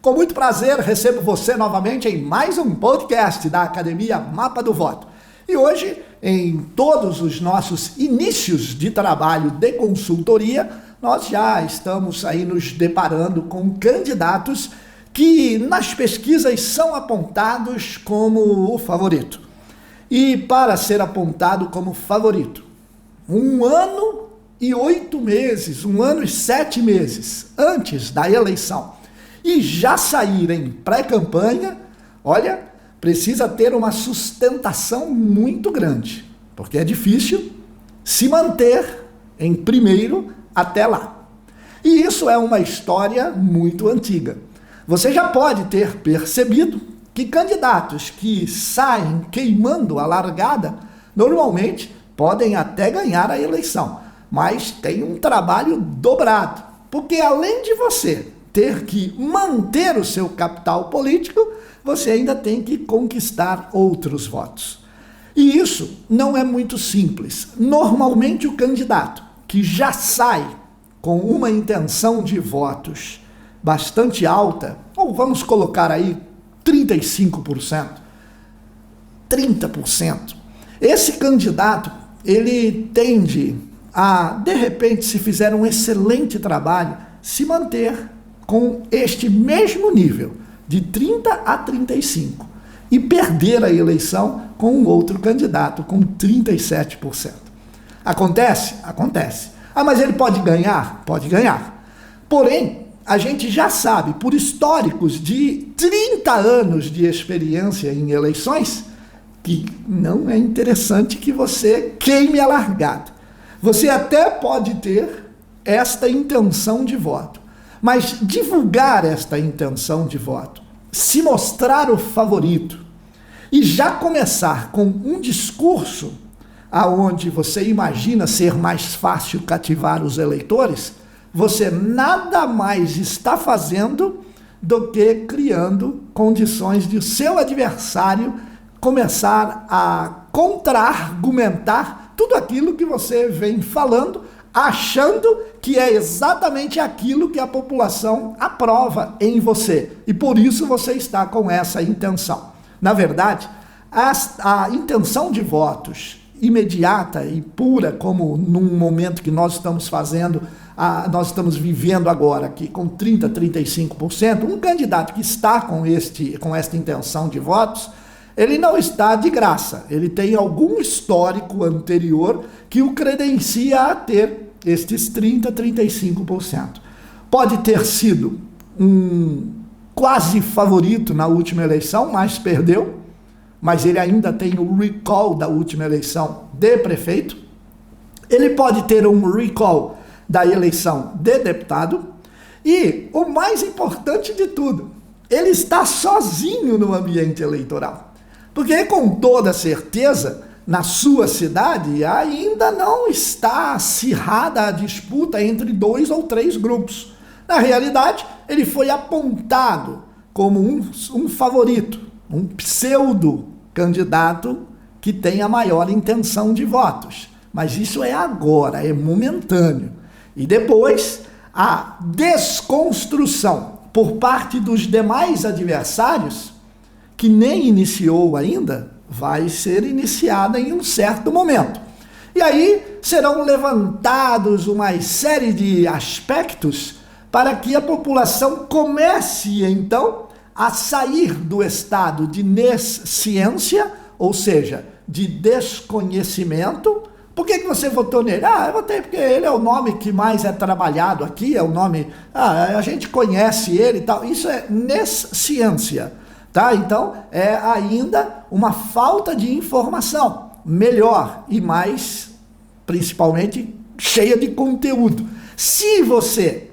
Com muito prazer, recebo você novamente em mais um podcast da Academia Mapa do Voto. E hoje, em todos os nossos inícios de trabalho de consultoria, nós já estamos aí nos deparando com candidatos que nas pesquisas são apontados como o favorito. E para ser apontado como favorito, 1 ano e 8 meses, 1 ano e 7 meses antes da eleição, e já sair em pré-campanha, olha, precisa ter uma sustentação muito grande, porque é difícil se manter em primeiro até lá. E isso é uma história muito antiga. Você já pode ter percebido que candidatos que saem queimando a largada, normalmente podem até ganhar a eleição, mas tem um trabalho dobrado, porque além de você ter que manter o seu capital político, você ainda tem que conquistar outros votos. E isso não é muito simples. Normalmente o candidato que já sai com uma intenção de votos bastante alta, ou vamos colocar aí 35%, 30%, esse candidato, ele tende a, de repente, se fizer um excelente trabalho, se manter com este mesmo nível, de 30 a 35, e perder a eleição com um outro candidato, com 37%. Acontece? Acontece. Ah, mas ele pode ganhar? Pode ganhar. Porém, a gente já sabe, por históricos de 30 anos de experiência em eleições, que não é interessante que você queime a largada. Você até pode ter esta intenção de voto, mas divulgar esta intenção de voto, se mostrar o favorito e já começar com um discurso aonde você imagina ser mais fácil cativar os eleitores, você nada mais está fazendo do que criando condições de seu adversário começar a contra-argumentar tudo aquilo que você vem falando, achando que é exatamente aquilo que a população aprova em você. E por isso você está com essa intenção. Na verdade, a intenção de votos imediata e pura, como num momento que nós estamos fazendo, nós estamos vivendo agora aqui com 30%, 35%, um candidato que está com esta intenção de votos, ele não está de graça, ele tem algum histórico anterior que o credencia a ter estes 30%, 35%. Pode ter sido um quase favorito na última eleição, mas perdeu, mas ele ainda tem o recall da última eleição de prefeito. Ele pode ter um recall da eleição de deputado. E o mais importante de tudo, ele está sozinho no ambiente eleitoral. Porque com toda certeza, na sua cidade, ainda não está acirrada a disputa entre 2 ou 3 grupos. Na realidade, ele foi apontado como um favorito, um pseudo-candidato que tem a maior intenção de votos. Mas isso é agora, é momentâneo. E depois, a desconstrução por parte dos demais adversários, que nem iniciou ainda, vai ser iniciada em um certo momento. E aí serão levantados uma série de aspectos para que a população comece, então, a sair do estado de nesciência, ou seja, de desconhecimento. Por que você votou nele? Eu votei porque ele é o nome que mais é trabalhado aqui, é o nome, a gente conhece ele e tal. Isso é nesciência. Tá? Então, é ainda uma falta de informação, melhor e mais, principalmente, cheia de conteúdo. Se você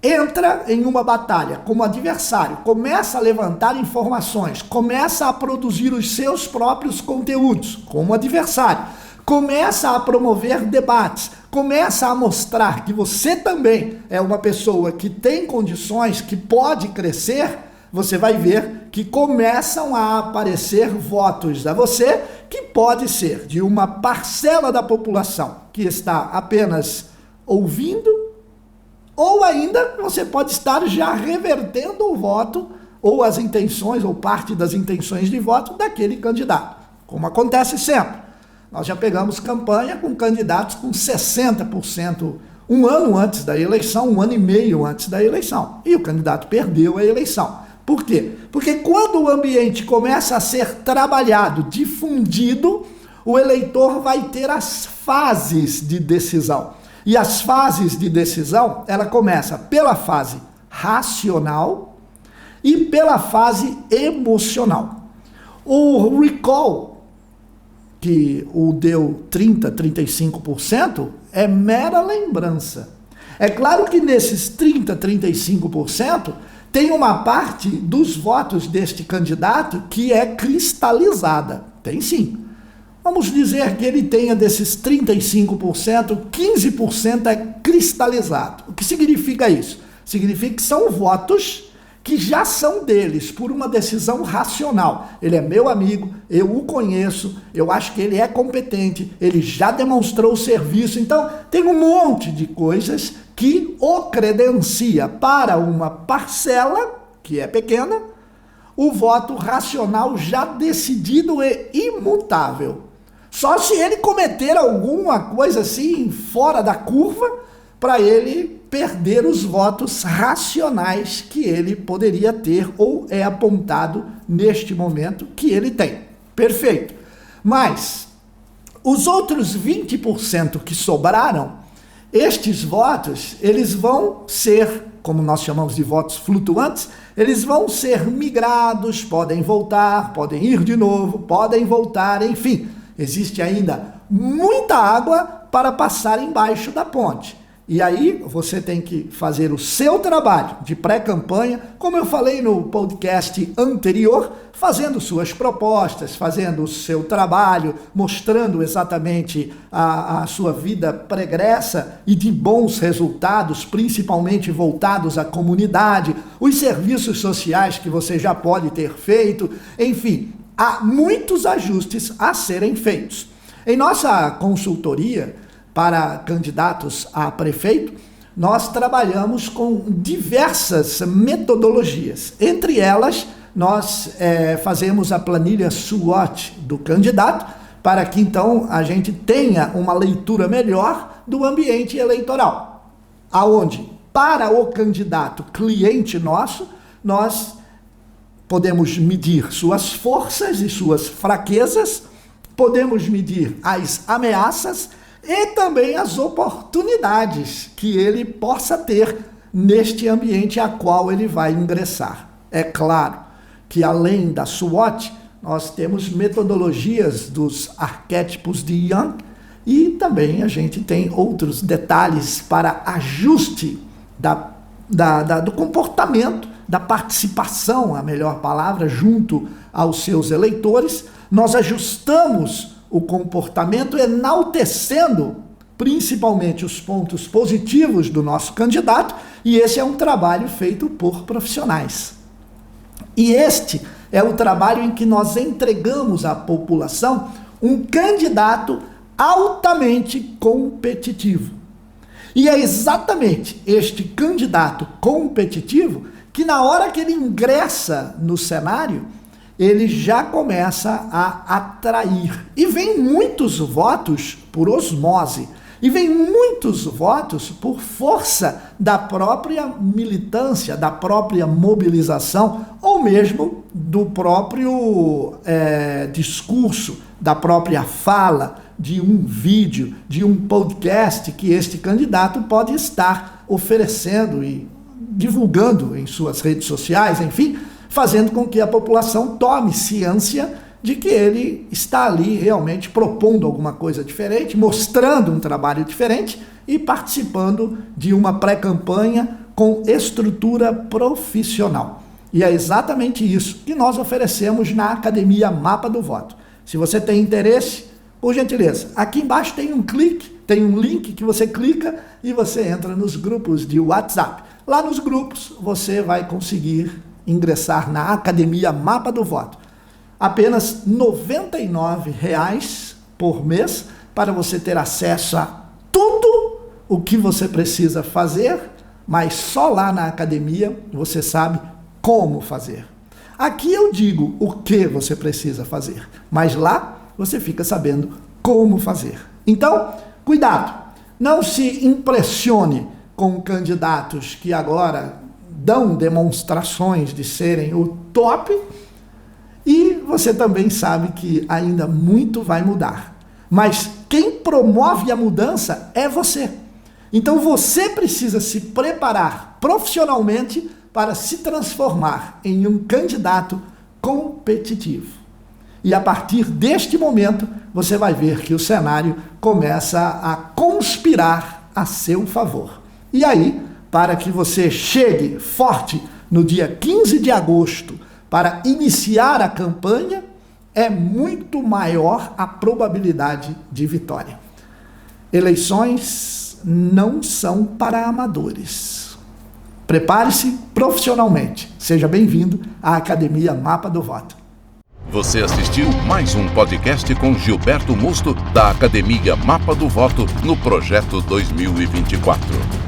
entra em uma batalha como adversário, começa a levantar informações, começa a produzir os seus próprios conteúdos como adversário, começa a promover debates, começa a mostrar que você também é uma pessoa que tem condições, que pode crescer, você vai ver que começam a aparecer votos a você, que pode ser de uma parcela da população que está apenas ouvindo ou ainda você pode estar já revertendo o voto, ou as intenções, ou parte das intenções de voto daquele candidato, como acontece sempre. Nós já pegamos campanha com candidatos com 60%, um ano antes da eleição, um ano e meio antes da eleição, e o candidato perdeu a eleição. Por quê? Porque quando o ambiente começa a ser trabalhado, difundido, o eleitor vai ter as fases de decisão. E as fases de decisão, ela começa pela fase racional e pela fase emocional. O recall, que o deu 30%, 35%, é mera lembrança. É claro que nesses 30%, 35%, tem uma parte dos votos deste candidato que é cristalizada. Tem sim. Vamos dizer que ele tenha desses 35%, 15% é cristalizado. O que significa isso? Significa que são votos que já são deles, por uma decisão racional. Ele é meu amigo, eu o conheço, eu acho que ele é competente, ele já demonstrou o serviço. Então, tem um monte de coisas que o credencia para uma parcela, que é pequena, o voto racional já decidido e imutável. Só se ele cometer alguma coisa assim, fora da curva, para ele perder os votos racionais que ele poderia ter ou é apontado neste momento que ele tem. Perfeito. Mas os outros 20% que sobraram, estes votos, eles vão ser, como nós chamamos de votos flutuantes, eles vão ser migrados, podem voltar, podem ir de novo, podem voltar, enfim. Existe ainda muita água para passar embaixo da ponte. E aí você tem que fazer o seu trabalho de pré-campanha, como eu falei no podcast anterior, fazendo suas propostas, fazendo o seu trabalho, mostrando exatamente a sua vida pregressa e de bons resultados, principalmente voltados à comunidade, os serviços sociais que você já pode ter feito, enfim, há muitos ajustes a serem feitos. Em nossa consultoria para candidatos a prefeito, nós trabalhamos com diversas metodologias. Entre elas, nós fazemos a planilha SWOT do candidato, para que então a gente tenha uma leitura melhor do ambiente eleitoral. Aonde, para o candidato cliente nosso, nós podemos medir suas forças e suas fraquezas, podemos medir as ameaças e também as oportunidades que ele possa ter neste ambiente a qual ele vai ingressar. É claro que além da SWOT, nós temos metodologias dos arquétipos de Jung e também a gente tem outros detalhes para ajuste do comportamento, da participação, a melhor palavra, junto aos seus eleitores. Nós ajustamos o comportamento, enaltecendo principalmente os pontos positivos do nosso candidato, e esse é um trabalho feito por profissionais. E este é o trabalho em que nós entregamos à população um candidato altamente competitivo. E é exatamente este candidato competitivo que, na hora que ele ingressa no cenário, ele já começa a atrair. E vem muitos votos por osmose. E vem muitos votos por força da própria militância, da própria mobilização, ou mesmo do próprio discurso, da própria fala, de um vídeo, de um podcast que este candidato pode estar oferecendo e divulgando em suas redes sociais, enfim, fazendo com que a população tome ciência de que ele está ali realmente propondo alguma coisa diferente, mostrando um trabalho diferente e participando de uma pré-campanha com estrutura profissional. E é exatamente isso que nós oferecemos na Academia Mapa do Voto. Se você tem interesse, por gentileza, aqui embaixo tem um link que você clica e você entra nos grupos de WhatsApp. Lá nos grupos você vai conseguir ingressar na Academia Mapa do Voto. Apenas R$ 99,00 por mês para você ter acesso a tudo o que você precisa fazer mas só lá na academia você sabe como fazer. Aqui eu digo o que você precisa fazer, mas lá você fica sabendo como fazer. Então, cuidado, não se impressione com candidatos que agora dão demonstrações de serem o top, e você também sabe que ainda muito vai mudar. Mas quem promove a mudança é você. Então você precisa se preparar profissionalmente para se transformar em um candidato competitivo. E a partir deste momento, você vai ver que o cenário começa a conspirar a seu favor. E aí, para que você chegue forte no dia 15 de agosto para iniciar a campanha, é muito maior a probabilidade de vitória. Eleições não são para amadores. Prepare-se profissionalmente. Seja bem-vindo à Academia Mapa do Voto. Você assistiu mais um podcast com Gilberto Musto, da Academia Mapa do Voto, no Projeto 2024.